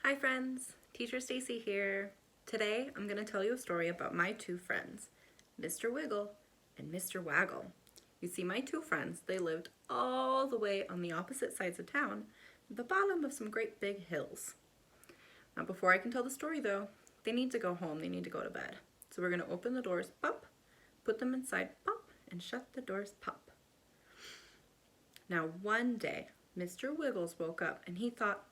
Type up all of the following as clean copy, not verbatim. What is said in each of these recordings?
Hi friends, Teacher Stacy here. Today I'm going to tell you a story about my two friends, Mr. Wiggle and Mr. Waggle. You see, my two friends, they lived all the way on the opposite sides of town, at the bottom of some great big hills. Now before I can tell the story though, they need to go home, they need to go to bed. So we're going to open the doors, pop, put them inside, pop, and shut the doors, pop. Now one day, Mr. Wiggles woke up and he thought,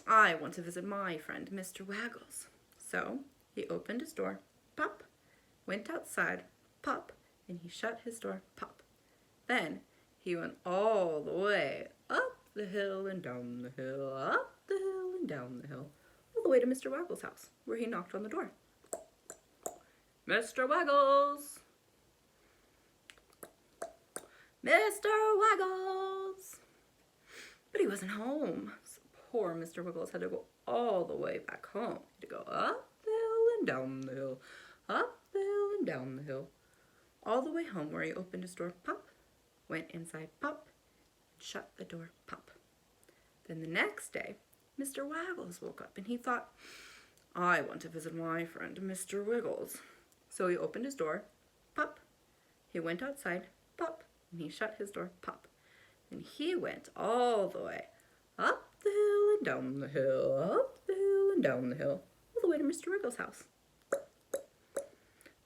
I want to visit my friend, Mr. Waggles. So he opened his door, pop, went outside, pop, and he shut his door, pop. Then he went all the way up the hill and down the hill, up the hill and down the hill, all the way to Mr. Waggles' house, where he knocked on the door. Mr. Waggles! Mr. Waggles! But he wasn't home. So poor Mr. Wiggles had to go all the way back home. He had to go up the hill and down the hill, up the hill and down the hill, all the way home, where he opened his door, pop, went inside, pop, and shut the door, pop. Then the next day, Mr. Waggles woke up and he thought, I want to visit my friend, Mr. Wiggles. So he opened his door, pop, he went outside, pop, and he shut his door, pop. And he went all the way up the hill and down the hill, up the hill and down the hill, all the way to Mr. Wiggles' house.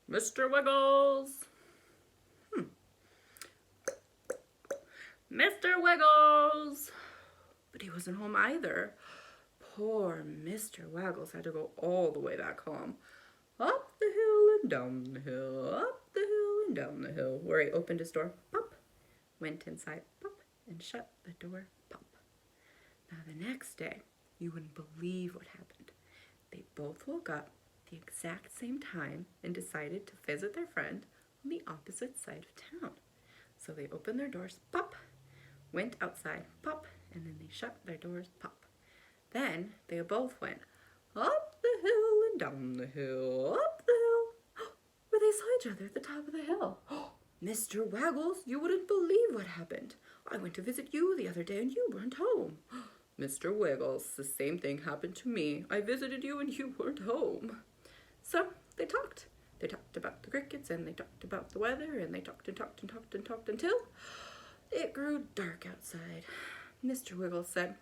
Mr. Wiggles! Mr. Wiggles! But he wasn't home either. Poor Mr. Waggles had to go all the way back home. Up the hill and down the hill, up the hill and down the hill, where he opened his door, pop, went inside, pop, and shut the door, pop. Now the next day, you wouldn't believe what happened. They both woke up at the exact same time and decided to visit their friend on the opposite side of town. So they opened their doors, pop, went outside, pop, and then they shut their doors, pop. Then they both went up the hill and down the hill, up the hill, where they saw each other at the top of the hill. Mr. Waggles, you wouldn't believe what happened. I went to visit you the other day and you weren't home. Mr. Wiggles, the same thing happened to me. I visited you and you weren't home. So they talked. They talked about the crickets and they talked about the weather and they talked and talked and talked and talked until it grew dark outside. Mr. Wiggles said,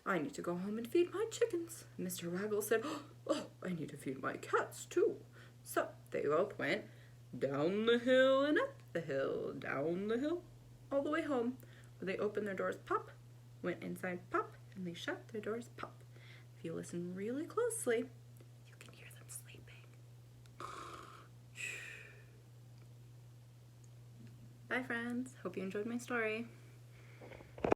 I need to go home and feed my chickens. Mr. Waggles said, oh, I need to feed my cats too. So they both went down the hill and up the hill, down the hill, all the way home, where they opened their doors, pop, went inside, pop, and they shut their doors, pop. If you listen really closely, you can hear them sleeping. Bye friends, hope you enjoyed my story.